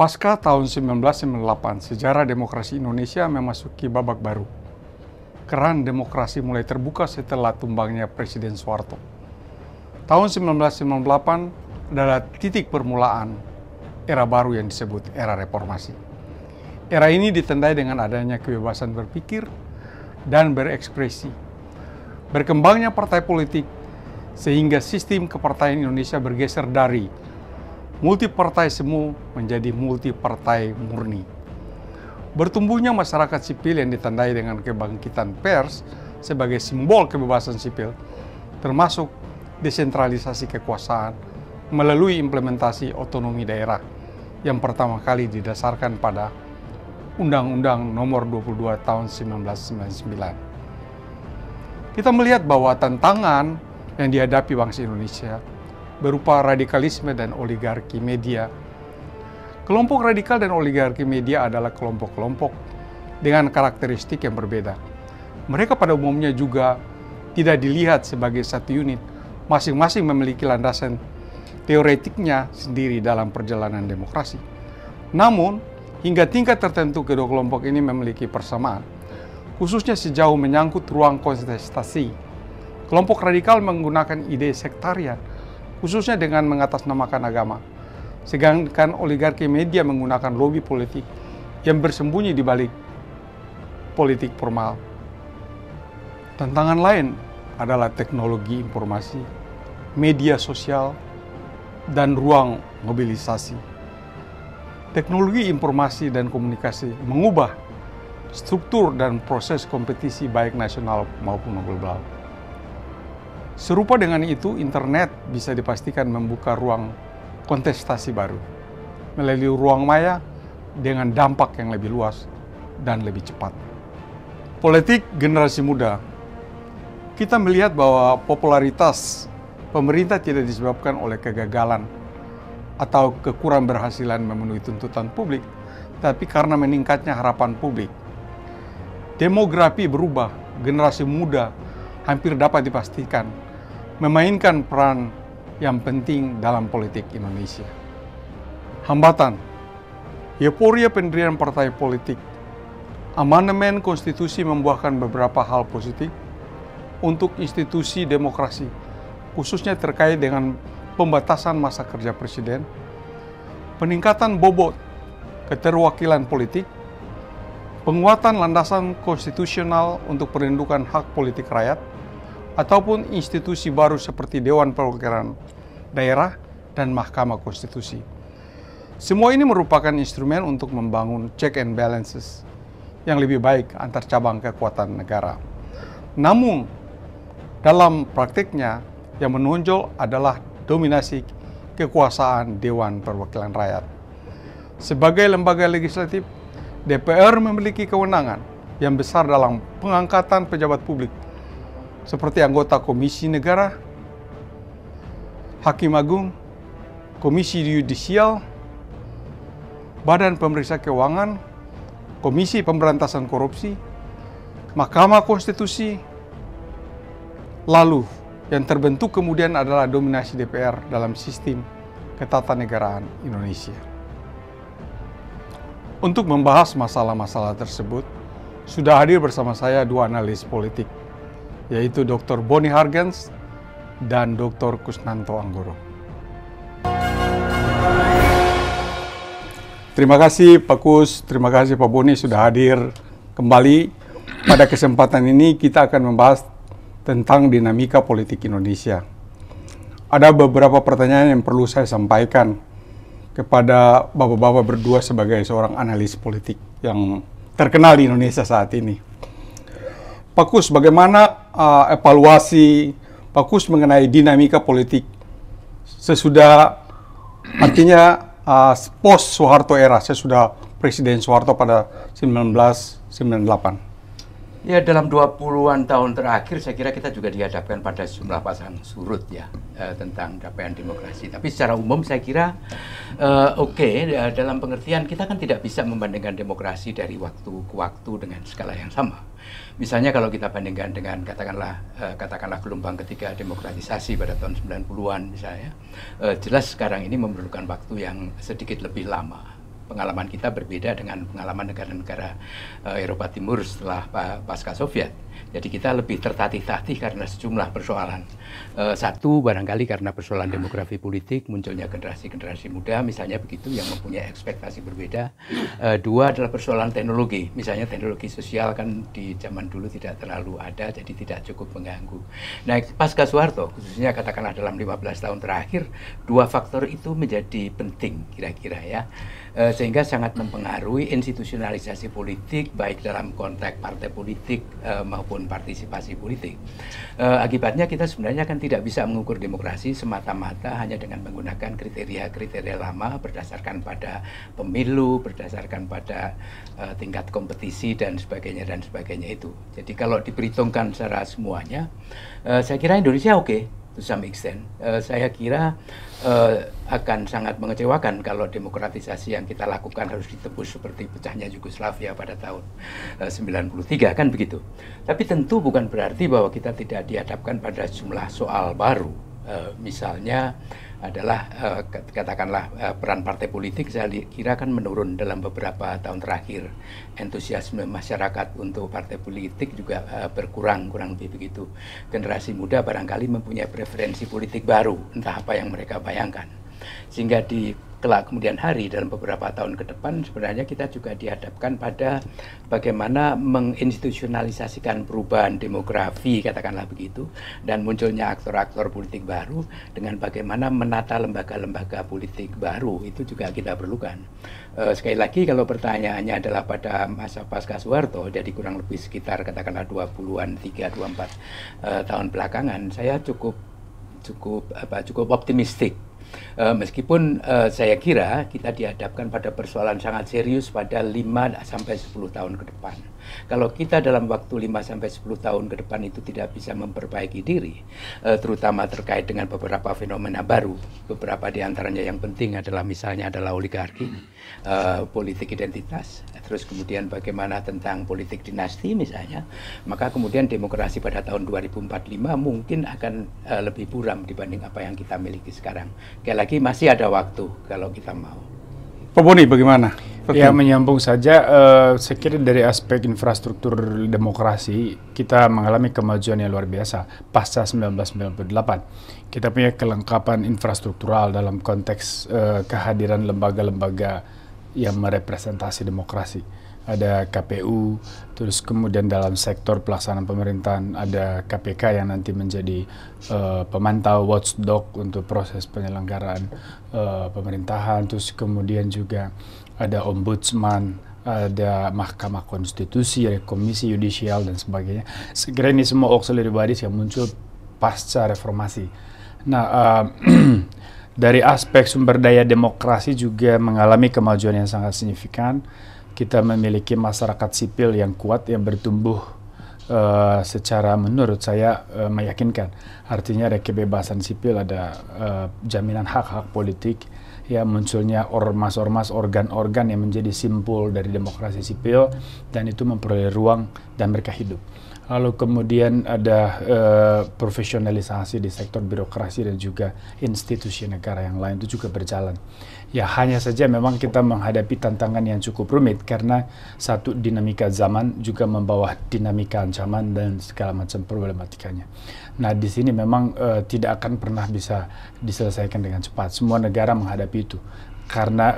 Pasca tahun 1998, sejarah demokrasi Indonesia memasuki babak baru. Keran demokrasi mulai terbuka setelah tumbangnya Presiden Soeharto. Tahun 1998 adalah titik permulaan era baru yang disebut era reformasi. Era ini ditandai dengan adanya kebebasan berpikir dan berekspresi. Berkembangnya partai politik sehingga sistem kepartaian Indonesia bergeser dari multi partai semu menjadi multi partai murni. Bertumbuhnya masyarakat sipil yang ditandai dengan kebangkitan pers sebagai simbol kebebasan sipil, termasuk desentralisasi kekuasaan melalui implementasi otonomi daerah yang pertama kali didasarkan pada Undang-Undang Nomor 22 Tahun 1999. Kita melihat bahwa tantangan yang dihadapi bangsa Indonesia berupa radikalisme dan oligarki media. Kelompok radikal dan oligarki media adalah kelompok-kelompok dengan karakteristik yang berbeda. Mereka pada umumnya juga tidak dilihat sebagai satu unit, masing-masing memiliki landasan teoretiknya sendiri dalam perjalanan demokrasi. Namun, hingga tingkat tertentu kedua kelompok ini memiliki persamaan, khususnya sejauh menyangkut ruang kontestasi. Kelompok radikal menggunakan ide sektarian, khususnya dengan mengatasnamakan agama. Sedangkan oligarki media menggunakan lobi politik yang bersembunyi di balik politik formal. Tantangan lain adalah teknologi informasi, media sosial, dan ruang mobilisasi. Teknologi informasi dan komunikasi mengubah struktur dan proses kompetisi baik nasional maupun global. Serupa dengan itu, internet bisa dipastikan membuka ruang kontestasi baru melalui ruang maya dengan dampak yang lebih luas dan lebih cepat. Politik generasi muda. Kita melihat bahwa popularitas pemerintah tidak disebabkan oleh kegagalan atau kekurangan berhasilan memenuhi tuntutan publik, tapi karena meningkatnya harapan publik. Demografi berubah, generasi muda hampir dapat dipastikan memainkan peran yang penting dalam politik Indonesia. Hambatan, euforia pendirian partai politik. Amandemen konstitusi membuahkan beberapa hal positif untuk institusi demokrasi, khususnya terkait dengan pembatasan masa kerja presiden, peningkatan bobot keterwakilan politik, penguatan landasan konstitusional untuk perlindungan hak politik rakyat, ataupun institusi baru seperti Dewan Perwakilan Daerah dan Mahkamah Konstitusi. Semua ini merupakan instrumen untuk membangun check and balances yang lebih baik antar cabang kekuatan negara. Namun, dalam praktiknya yang menonjol adalah dominasi kekuasaan Dewan Perwakilan Rakyat. Sebagai lembaga legislatif, DPR memiliki kewenangan yang besar dalam pengangkatan pejabat publik, seperti anggota Komisi Negara, Hakim Agung, Komisi Yudisial, Badan Pemeriksa Keuangan, Komisi Pemberantasan Korupsi, Mahkamah Konstitusi. Lalu, yang terbentuk kemudian adalah dominasi DPR dalam sistem ketatanegaraan Indonesia. Untuk membahas masalah-masalah tersebut, sudah hadir bersama saya dua analis politik, yaitu Dr. Boni Hargens dan Dr. Kusnanto Anggoro. Terima kasih Pak Kus, terima kasih Pak Boni sudah hadir kembali. Pada kesempatan ini kita akan membahas tentang dinamika politik Indonesia. Ada beberapa pertanyaan yang perlu saya sampaikan kepada bapak-bapak berdua sebagai seorang analis politik yang terkenal di Indonesia saat ini. Pak Kus, bagaimana evaluasi Pak Kus mengenai dinamika politik sesudah, artinya post Soeharto era, sesudah Presiden Soeharto pada 1998? Ya, dalam 20-an tahun terakhir saya kira kita juga dihadapkan pada sejumlah pasang surut ya tentang capaian demokrasi. Tapi secara umum saya kira dalam pengertian kita kan tidak bisa membandingkan demokrasi dari waktu ke waktu dengan skala yang sama. Misalnya kalau kita bandingkan dengan katakanlah gelombang ketiga demokratisasi pada tahun 90-an misalnya, jelas sekarang ini memerlukan waktu yang sedikit lebih lama. pengalaman kita berbeda dengan pengalaman negara-negara Eropa Timur setelah pasca Soviet. Jadi kita lebih tertatih-tatih karena sejumlah persoalan. Satu, barangkali karena persoalan demografi politik, munculnya generasi-generasi muda, misalnya begitu, yang mempunyai ekspektasi berbeda. Dua adalah persoalan teknologi. Misalnya teknologi sosial kan di zaman dulu tidak terlalu ada, jadi tidak cukup mengganggu. Nah, pasca Soeharto, khususnya katakanlah dalam 15 tahun terakhir, dua faktor itu menjadi penting kira-kira ya. Sehingga sangat mempengaruhi institusionalisasi politik, baik dalam konteks partai politik maupun partisipasi politik. Akibatnya kita sebenarnya kan tidak bisa mengukur demokrasi semata-mata hanya dengan menggunakan kriteria-kriteria lama berdasarkan pada pemilu, berdasarkan pada tingkat kompetisi dan sebagainya itu. Jadi kalau diperhitungkan secara semuanya, saya kira Indonesia oke. To some extent, saya kira akan sangat mengecewakan kalau demokratisasi yang kita lakukan harus ditebus seperti pecahnya Yugoslavia pada tahun 93, kan begitu. Tapi tentu bukan berarti bahwa kita tidak dihadapkan pada jumlah soal baru. Misalnya adalah katakanlah peran partai politik saya kira kan menurun dalam beberapa tahun terakhir. Entusiasme masyarakat untuk partai politik juga berkurang, kurang lebih begitu. Generasi muda barangkali mempunyai preferensi politik baru, entah apa yang mereka bayangkan. Sehingga di kelak kemudian hari dalam beberapa tahun ke depan sebenarnya kita juga dihadapkan pada bagaimana menginstitusionalisasikan perubahan demografi, katakanlah begitu, dan munculnya aktor-aktor politik baru dengan bagaimana menata lembaga-lembaga politik baru, itu juga kita perlukan. Sekali lagi kalau pertanyaannya adalah pada masa pasca Soeharto, jadi kurang lebih sekitar katakanlah 20-an, 3-4 tahun belakangan, saya cukup optimistik. Meskipun saya kira kita dihadapkan pada persoalan sangat serius pada 5-10 tahun ke depan. Kalau kita dalam waktu 5-10 tahun ke depan itu tidak bisa memperbaiki diri, terutama terkait dengan beberapa fenomena baru, beberapa diantaranya yang penting adalah misalnya adalah oligarki, politik identitas, terus kemudian bagaimana tentang politik dinasti misalnya, maka kemudian demokrasi pada tahun 2045 mungkin akan lebih buram dibanding apa yang kita miliki sekarang. Sekali lagi masih ada waktu kalau kita mau. Pak Boni bagaimana? Ya, menyambung saja, saya kira dari aspek infrastruktur demokrasi kita mengalami kemajuan yang luar biasa pasca 1998. Kita punya kelengkapan infrastruktural dalam konteks kehadiran lembaga-lembaga yang merepresentasi demokrasi. Ada KPU, terus kemudian dalam sektor pelaksanaan pemerintahan ada KPK yang nanti menjadi pemantau watchdog untuk proses penyelenggaraan pemerintahan, terus kemudian juga ada ombudsman, ada Mahkamah Konstitusi, ada Komisi Yudisial dan sebagainya. Segera ini semua auxiliary bodies yang muncul pasca reformasi. Nah, dari aspek sumber daya demokrasi juga mengalami kemajuan yang sangat signifikan. Kita memiliki masyarakat sipil yang kuat, yang bertumbuh secara menurut saya meyakinkan. Artinya ada kebebasan sipil, ada jaminan hak-hak politik, ya munculnya ormas-ormas, organ-organ yang menjadi simbol dari demokrasi sipil, dan itu memperoleh ruang dan mereka hidup. Lalu kemudian ada profesionalisasi di sektor birokrasi dan juga institusi negara yang lain itu juga berjalan. Ya hanya saja memang kita menghadapi tantangan yang cukup rumit karena satu, dinamika zaman juga membawa dinamika ancaman dan segala macam problematikanya. Nah di sini memang tidak akan pernah bisa diselesaikan dengan cepat. Semua negara menghadapi itu karena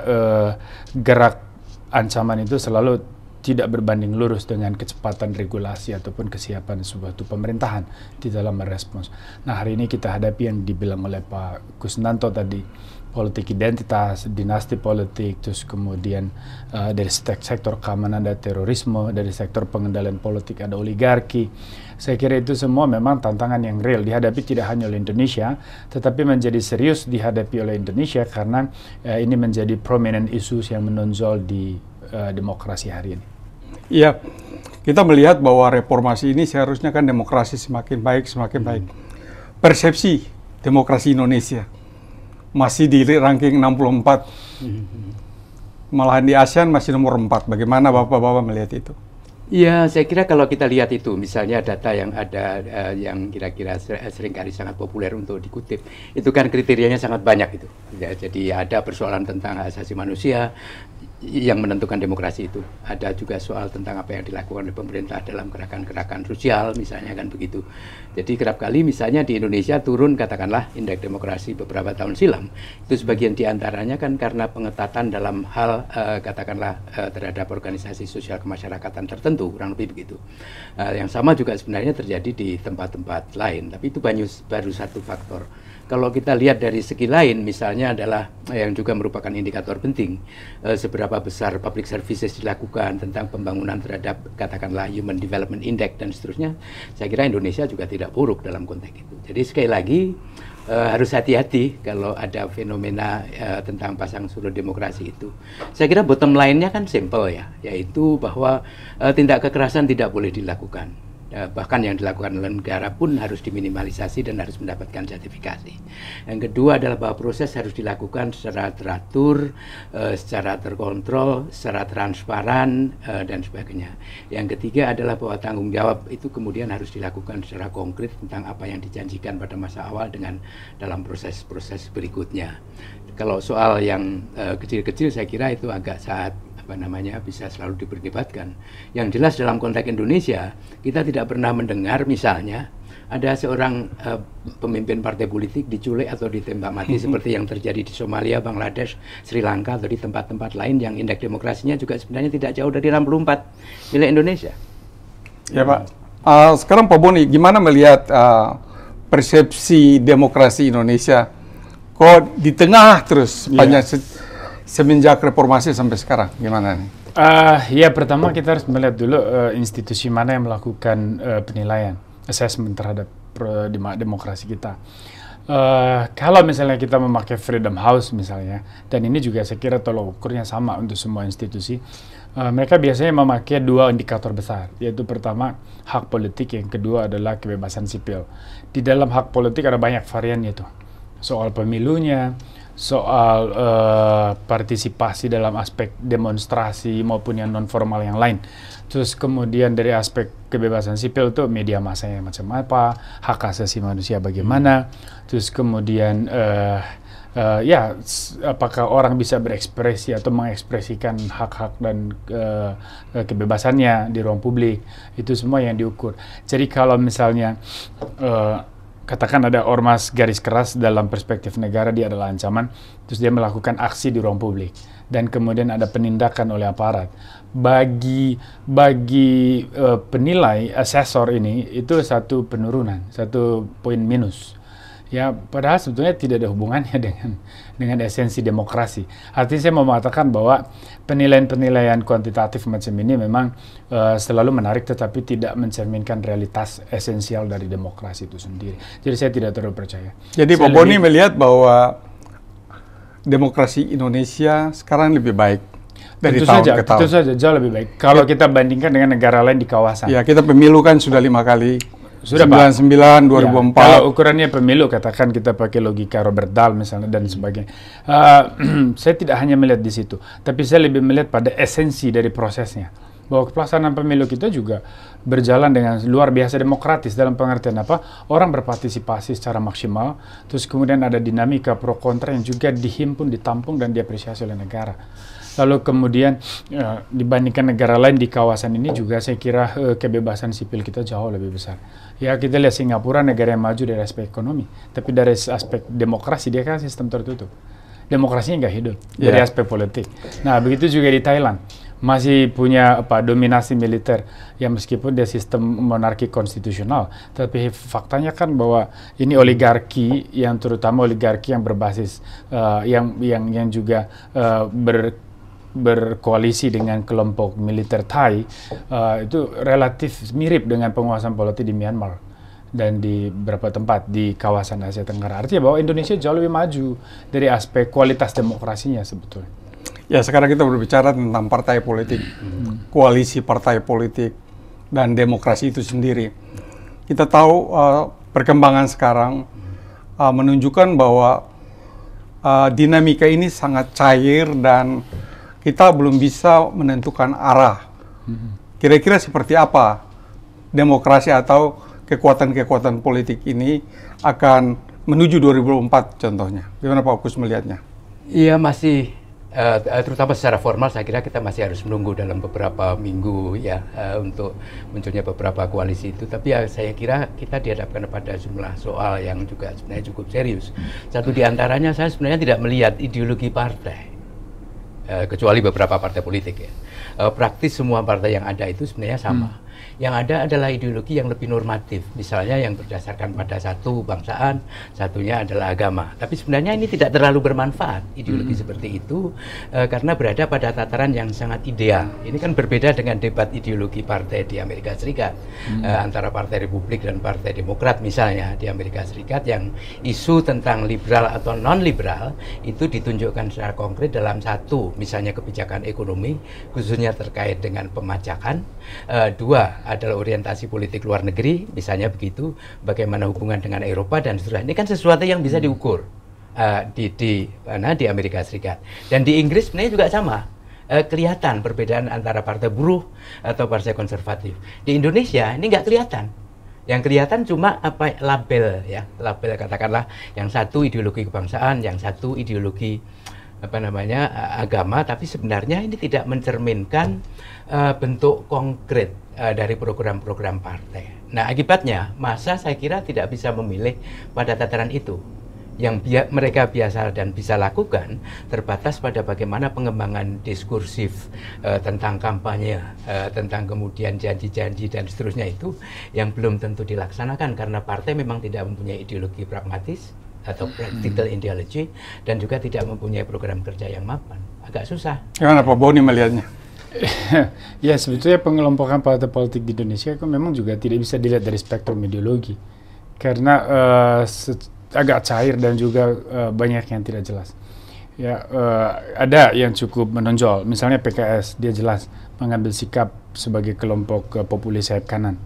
gerak ancaman itu selalu tidak berbanding lurus dengan kecepatan regulasi ataupun kesiapan suatu pemerintahan di dalam merespons. Nah hari ini kita hadapi yang dibilang oleh Pak Kusnanto tadi, politik identitas, dinasti politik, terus kemudian dari sektor keamanan ada terorisme, dari sektor pengendalian politik ada oligarki. Saya kira itu semua memang tantangan yang real dihadapi tidak hanya oleh Indonesia, tetapi menjadi serius dihadapi oleh Indonesia karena ini menjadi prominent issues yang menonjol di demokrasi hari ini. Iya, kita melihat bahwa reformasi ini seharusnya kan demokrasi semakin baik, semakin baik. Persepsi demokrasi Indonesia masih di ranking 64. Malahan di ASEAN masih nomor 4. Bagaimana Bapak-Bapak melihat itu? Ya, saya kira kalau kita lihat itu, misalnya data yang ada yang kira-kira seringkali sangat populer untuk dikutip, itu kan kriterianya sangat banyak itu. Ya, jadi ada persoalan tentang hak asasi manusia, yang menentukan demokrasi itu. Ada juga soal tentang apa yang dilakukan oleh pemerintah dalam gerakan-gerakan sosial, misalnya kan begitu. Jadi kerap kali misalnya di Indonesia turun katakanlah indeks demokrasi beberapa tahun silam. Itu sebagian diantaranya kan karena pengetatan dalam hal katakanlah terhadap organisasi sosial kemasyarakatan tertentu, kurang lebih begitu. Yang sama juga sebenarnya terjadi di tempat-tempat lain, tapi itu baru satu faktor. Kalau kita lihat dari segi lain, misalnya adalah yang juga merupakan indikator penting, seberapa besar public services dilakukan tentang pembangunan terhadap katakanlah Human Development Index dan seterusnya, saya kira Indonesia juga tidak buruk dalam konteks itu. Jadi sekali lagi harus hati-hati kalau ada fenomena tentang pasang surut demokrasi itu. Saya kira bottom line-nya kan simple ya, yaitu bahwa tindak kekerasan tidak boleh dilakukan. Bahkan yang dilakukan oleh negara pun harus diminimalisasi dan harus mendapatkan sertifikasi. Yang kedua adalah bahwa proses harus dilakukan secara teratur, secara terkontrol, secara transparan, dan sebagainya. Yang ketiga adalah bahwa tanggung jawab itu kemudian harus dilakukan secara konkret tentang apa yang dijanjikan pada masa awal dengan dalam proses-proses berikutnya. Kalau soal yang kecil-kecil saya kira itu agak bisa selalu diperdebatkan. Yang jelas dalam konteks Indonesia, kita tidak pernah mendengar misalnya ada seorang pemimpin partai politik diculik atau ditembak mati seperti yang terjadi di Somalia, Bangladesh, Sri Lanka atau di tempat-tempat lain yang indeks demokrasinya juga sebenarnya tidak jauh dari 64 milik Indonesia. Ya Pak, sekarang Pak Boni gimana melihat persepsi demokrasi Indonesia kok di tengah terus banyak semenjak reformasi sampai sekarang, gimana nih? Ya pertama kita harus melihat dulu institusi mana yang melakukan penilaian, assessment terhadap demokrasi kita. Kalau misalnya kita memakai Freedom House misalnya, dan ini juga saya kira tolok ukurnya sama untuk semua institusi, mereka biasanya memakai dua indikator besar, yaitu pertama hak politik, yang kedua adalah kebebasan sipil. Di dalam hak politik ada banyak variannya tuh, soal pemilunya, soal partisipasi dalam aspek demonstrasi maupun yang non formal yang lain. Terus kemudian dari aspek kebebasan sipil itu media massanya macam apa, hak asasi manusia bagaimana, terus kemudian apakah orang bisa berekspresi atau mengekspresikan hak-hak dan kebebasannya di ruang publik, itu semua yang diukur. Jadi kalau misalnya katakan ada ormas garis keras dalam perspektif negara, dia adalah ancaman, terus dia melakukan aksi di ruang publik, dan kemudian ada penindakan oleh aparat. Bagi penilai asesor ini, itu satu penurunan, satu poin minus. Ya, padahal sebetulnya tidak ada hubungannya dengan esensi demokrasi. Artinya saya mau mengatakan bahwa penilaian-penilaian kuantitatif macam ini memang selalu menarik, tetapi tidak mencerminkan realitas esensial dari demokrasi itu sendiri. Jadi saya tidak terlalu percaya. Jadi Pak Boni melihat bahwa demokrasi Indonesia sekarang lebih baik dari tahun ke tahun. Tentu saja, jauh lebih baik. Kalau kita bandingkan dengan negara lain di kawasan. Ya, kita pemilu kan sudah 5 kali. Sudah 99, 2004. Ya, kalau ukurannya pemilu, katakan kita pakai logika Robert Dahl misalnya dan sebagainya. Saya tidak hanya melihat di situ, tapi saya lebih melihat pada esensi dari prosesnya. Bahwa pelaksanaan pemilu kita juga berjalan dengan luar biasa demokratis, dalam pengertian apa? Orang berpartisipasi secara maksimal, terus kemudian ada dinamika pro kontra yang juga dihimpun, ditampung, dan diapresiasi oleh negara. Lalu kemudian dibandingkan negara lain di kawasan ini juga saya kira kebebasan sipil kita jauh lebih besar. Ya, kita lihat Singapura, negara yang maju dari aspek ekonomi, tapi dari aspek demokrasi dia kan sistem tertutup. Demokrasinya nggak hidup dari aspek politik. Nah, begitu juga di Thailand. Masih punya dominasi militer, ya meskipun dia sistem monarki konstitusional, tapi faktanya kan bahwa ini oligarki, yang terutama oligarki yang berbasis yang juga berkoalisi dengan kelompok militer Thai, itu relatif mirip dengan penguasaan politik di Myanmar dan di beberapa tempat di kawasan Asia Tenggara. Artinya bahwa Indonesia jauh lebih maju dari aspek kualitas demokrasinya sebetulnya. Ya, sekarang kita berbicara tentang partai politik, koalisi partai politik, dan demokrasi itu sendiri. Kita tahu perkembangan sekarang menunjukkan bahwa dinamika ini sangat cair dan kita belum bisa menentukan arah. Kira-kira seperti apa demokrasi atau kekuatan-kekuatan politik ini akan menuju 2024 contohnya. Gimana Pak Kus melihatnya? Iya, masih terutama secara formal saya kira kita masih harus menunggu dalam beberapa minggu ya untuk munculnya beberapa koalisi itu. Tapi ya saya kira kita dihadapkan pada jumlah soal yang juga sebenarnya cukup serius. Satu di antaranya saya sebenarnya tidak melihat ideologi partai, kecuali beberapa partai politik ya. Praktis semua partai yang ada itu sebenarnya sama. Yang ada adalah ideologi yang lebih normatif, misalnya yang berdasarkan pada satu bangsaan, satunya adalah agama. Tapi sebenarnya ini tidak terlalu bermanfaat ideologi seperti itu karena berada pada tataran yang sangat ideal. Ini kan berbeda dengan debat ideologi partai di Amerika Serikat antara Partai Republik dan Partai Demokrat misalnya di Amerika Serikat, yang isu tentang liberal atau non-liberal itu ditunjukkan secara konkret dalam satu, misalnya kebijakan ekonomi khususnya terkait dengan pemajakan. Dua adalah orientasi politik luar negeri, misalnya begitu, bagaimana hubungan dengan Eropa dan seterusnya. Ini kan sesuatu yang bisa diukur di Amerika Serikat. Dan di Inggris sebenarnya juga sama. Kelihatan perbedaan antara partai buruh atau partai konservatif. Di Indonesia ini nggak kelihatan. Yang kelihatan cuma label ya, label katakanlah yang satu ideologi kebangsaan, yang satu ideologi agama, tapi sebenarnya ini tidak mencerminkan bentuk konkret dari program-program partai. Nah, akibatnya massa saya kira tidak bisa memilih pada tataran itu. Yang mereka biasa dan bisa lakukan terbatas pada bagaimana pengembangan diskursif tentang kampanye, tentang kemudian janji-janji dan seterusnya itu yang belum tentu dilaksanakan karena partai memang tidak mempunyai ideologi pragmatis atau practical ideology dan juga tidak mempunyai program kerja yang mapan. Agak susah. Gimana Pak Boni melihatnya? Ya, sebetulnya pengelompokan partai politik di Indonesia itu memang juga tidak bisa dilihat dari spektrum ideologi karena agak cair dan juga banyak yang tidak jelas. Ya, ada yang cukup menonjol, misalnya PKS, dia jelas mengambil sikap sebagai kelompok populis sayap kanan.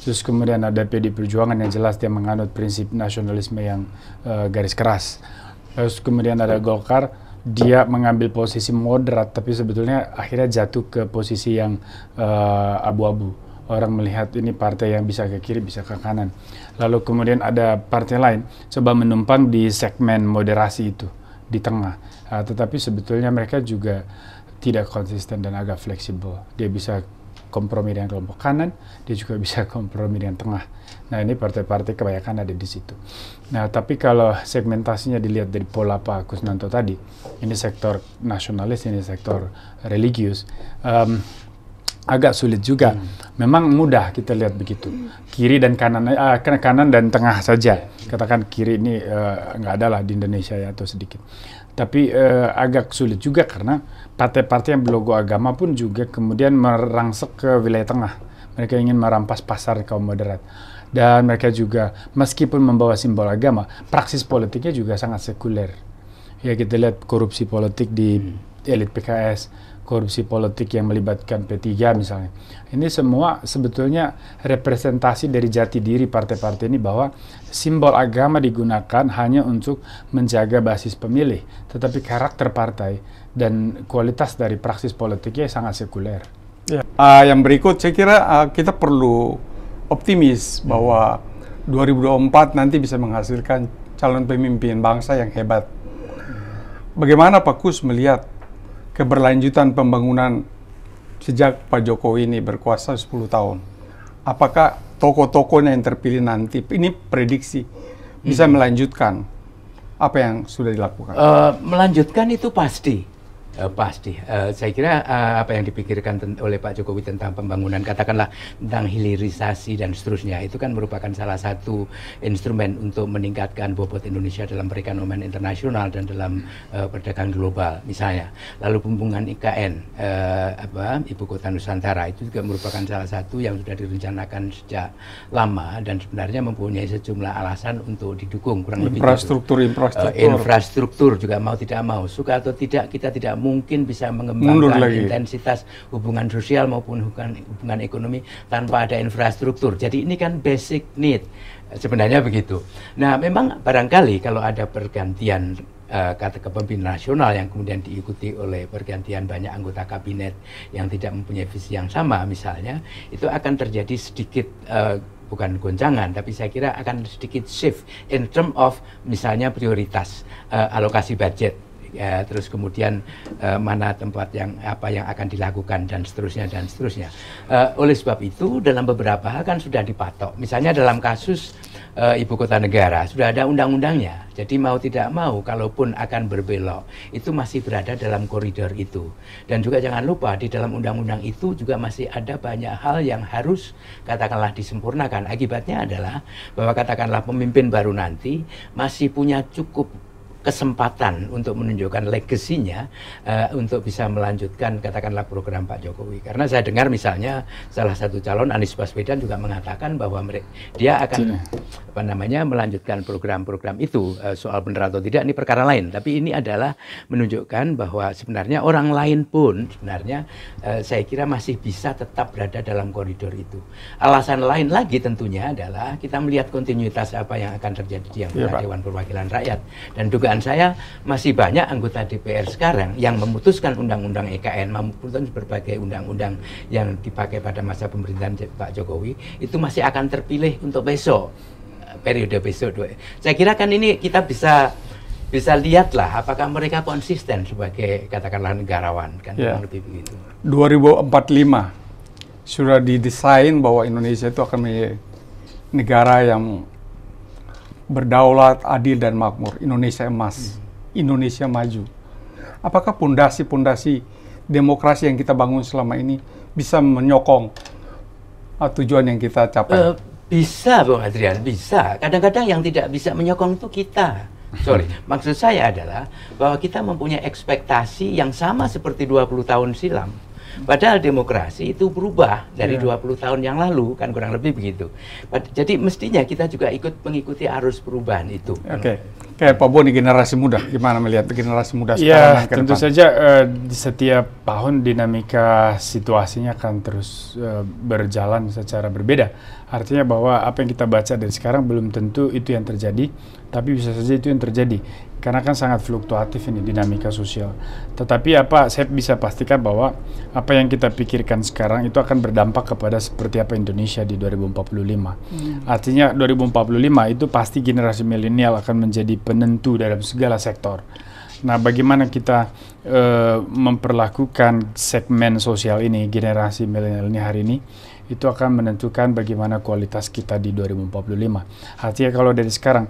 Terus kemudian ada PD Perjuangan yang jelas dia menganut prinsip nasionalisme yang garis keras. Terus kemudian ada Golkar, dia mengambil posisi moderat, tapi sebetulnya akhirnya jatuh ke posisi yang abu-abu. Orang melihat ini partai yang bisa ke kiri, bisa ke kanan. Lalu kemudian ada partai lain coba menumpang di segmen moderasi itu, di tengah. Tetapi sebetulnya mereka juga tidak konsisten dan agak fleksibel. Dia bisa kompromi dengan kelompok kanan, dia juga bisa kompromi dengan tengah. Nah, ini partai-partai kebanyakan ada di situ. Nah, tapi kalau segmentasinya dilihat dari pola Pak Kusnanto tadi, ini sektor nasionalis, ini sektor religius, agak sulit juga. Memang mudah kita lihat begitu. Kiri dan kanan, kanan dan tengah saja. Katakan kiri ini nggak ada lah di Indonesia ya, atau sedikit. Tapi agak sulit juga karena partai-partai yang berlogo agama pun juga kemudian merangsek ke wilayah tengah. Mereka ingin merampas pasar kaum moderat. Dan mereka juga meskipun membawa simbol agama, praksis politiknya juga sangat sekuler. Ya, kita lihat korupsi politik di elit PKS, korupsi politik yang melibatkan P3 misalnya. Ini semua sebetulnya representasi dari jati diri partai-partai ini bahwa simbol agama digunakan hanya untuk menjaga basis pemilih, tetapi karakter partai dan kualitas dari praksis politiknya sangat sekuler. Ya. Yang berikut saya kira kita perlu optimis bahwa 2024 nanti bisa menghasilkan calon pemimpin bangsa yang hebat. Bagaimana Pak Kus melihat keberlanjutan pembangunan sejak Pak Jokowi ini berkuasa 10 tahun? Apakah tokoh-tokohnya yang terpilih nanti, ini prediksi, bisa melanjutkan apa yang sudah dilakukan? Melanjutkan itu pasti. Saya kira apa yang dipikirkan oleh Pak Jokowi tentang pembangunan, katakanlah tentang hilirisasi dan seterusnya, itu kan merupakan salah satu instrumen untuk meningkatkan bobot Indonesia dalam perekonomian internasional dan dalam perdagangan global misalnya. Lalu pembangunan IKN, Ibu Kota Nusantara, itu juga merupakan salah satu yang sudah direncanakan sejak lama dan sebenarnya mempunyai sejumlah alasan untuk didukung, kurang lebih infrastruktur juga mau tidak mau, suka atau tidak, kita tidak mungkin bisa mengembangkan intensitas hubungan sosial maupun hubungan ekonomi tanpa ada infrastruktur. Jadi ini kan basic need, sebenarnya begitu. Nah, memang barangkali kalau ada pergantian kata kepemimpinan nasional yang kemudian diikuti oleh pergantian banyak anggota kabinet yang tidak mempunyai visi yang sama misalnya, itu akan terjadi sedikit bukan goncangan, tapi saya kira akan sedikit shift in term of misalnya prioritas alokasi budget. ya, terus kemudian mana tempat yang apa yang akan dilakukan dan seterusnya dan seterusnya. Oleh sebab itu dalam beberapa hal kan sudah dipatok. Misalnya dalam kasus ibu kota negara sudah ada undang-undangnya. Jadi mau tidak mau, kalaupun akan berbelok, itu masih berada dalam koridor itu. Dan juga jangan lupa di dalam undang-undang itu juga masih ada banyak hal yang harus katakanlah disempurnakan. Akibatnya adalah bahwa katakanlah pemimpin baru nanti masih punya cukup kesempatan untuk menunjukkan legasinya untuk bisa melanjutkan katakanlah program Pak Jokowi. Karena saya dengar misalnya salah satu calon Anies Baswedan juga mengatakan bahwa dia akan melanjutkan program-program itu. Soal benar atau tidak ini perkara lain, tapi ini adalah menunjukkan bahwa sebenarnya orang lain pun sebenarnya saya kira masih bisa tetap berada dalam koridor itu. Alasan lain lagi tentunya adalah kita melihat kontinuitas apa yang akan terjadi di Dewan Perwakilan Rakyat, dan dugaan saya masih banyak anggota DPR sekarang yang memutuskan undang-undang EKN, memutuskan berbagai undang-undang yang dipakai pada masa pemerintahan Pak Jokowi itu masih akan terpilih untuk besok, periode besok. Saya kira kan ini kita bisa lihatlah apakah mereka konsisten sebagai katakanlah negarawan kan, lebih begitu. 2045 sudah didesain bahwa Indonesia itu akan menjadi negara yang berdaulat, adil dan makmur, Indonesia emas, Indonesia maju. Apakah pondasi-pondasi demokrasi yang kita bangun selama ini bisa menyokong tujuan yang kita capai? Bisa, Bung Adrian, bisa. Kadang-kadang yang tidak bisa menyokong itu kita. Sorry, maksud saya adalah bahwa kita mempunyai ekspektasi yang sama seperti 20 tahun silam. Padahal demokrasi itu berubah dari 20 tahun yang lalu, kan kurang lebih begitu. Jadi mestinya kita juga ikut mengikuti arus perubahan itu. Oke. Kayak Pak Boni, generasi muda, gimana melihat generasi muda Ya, sekarang? tentu saja di setiap tahun dinamika situasinya akan terus berjalan secara berbeda. Artinya bahwa apa yang kita baca dari sekarang belum tentu itu yang terjadi, tapi bisa saja itu yang terjadi. Karena kan sangat fluktuatif ini dinamika sosial. Tetapi saya bisa pastikan bahwa apa yang kita pikirkan sekarang itu akan berdampak kepada seperti apa Indonesia di 2045. Artinya 2045 itu pasti generasi milenial akan menjadi penentu dalam segala sektor. Nah, bagaimana kita memperlakukan segmen sosial ini, generasi milenial ini hari ini, itu akan menentukan bagaimana kualitas kita di 2045. Artinya kalau dari sekarang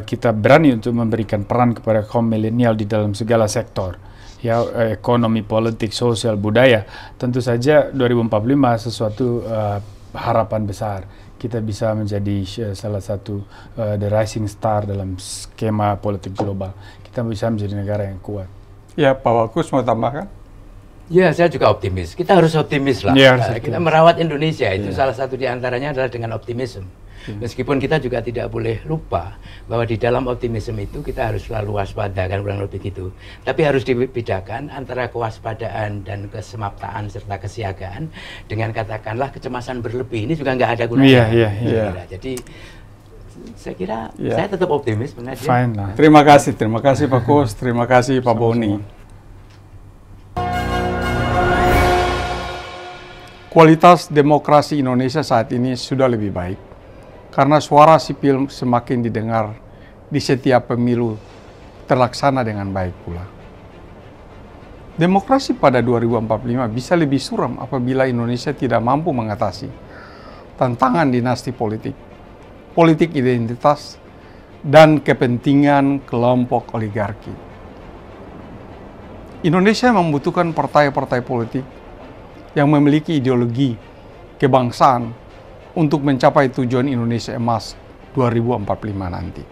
kita berani untuk memberikan peran kepada kaum milenial di dalam segala sektor, ya, ekonomi, politik, sosial, budaya, tentu saja 2045 sesuatu harapan besar. Kita bisa menjadi salah satu the rising star dalam skema politik global. Kita bisa menjadi negara yang kuat. Ya, Pak Wakus mau tambahkan? Ya, saya juga optimis. Kita harus optimis lah. Ya, kita merawat Indonesia itu salah satu di antaranya adalah dengan optimisme. Meskipun kita juga tidak boleh lupa bahwa di dalam optimisme itu kita harus selalu waspada, kan kurang lebih gitu. Tapi harus dibedakan antara kewaspadaan dan kesemaptaan serta kesiagaan dengan katakanlah kecemasan berlebih. Ini juga nggak ada gunanya. Jadi saya kira saya tetap optimis. Fine lah. Terima kasih Pak Kus, terima kasih Pak Boni. Kualitas demokrasi Indonesia saat ini sudah lebih baik karena suara sipil semakin didengar di setiap pemilu terlaksana dengan baik pula. Demokrasi pada 2045 bisa lebih suram apabila Indonesia tidak mampu mengatasi tantangan dinasti politik, politik identitas, dan kepentingan kelompok oligarki. Indonesia membutuhkan partai-partai politik yang memiliki ideologi kebangsaan untuk mencapai tujuan Indonesia Emas 2045 nanti.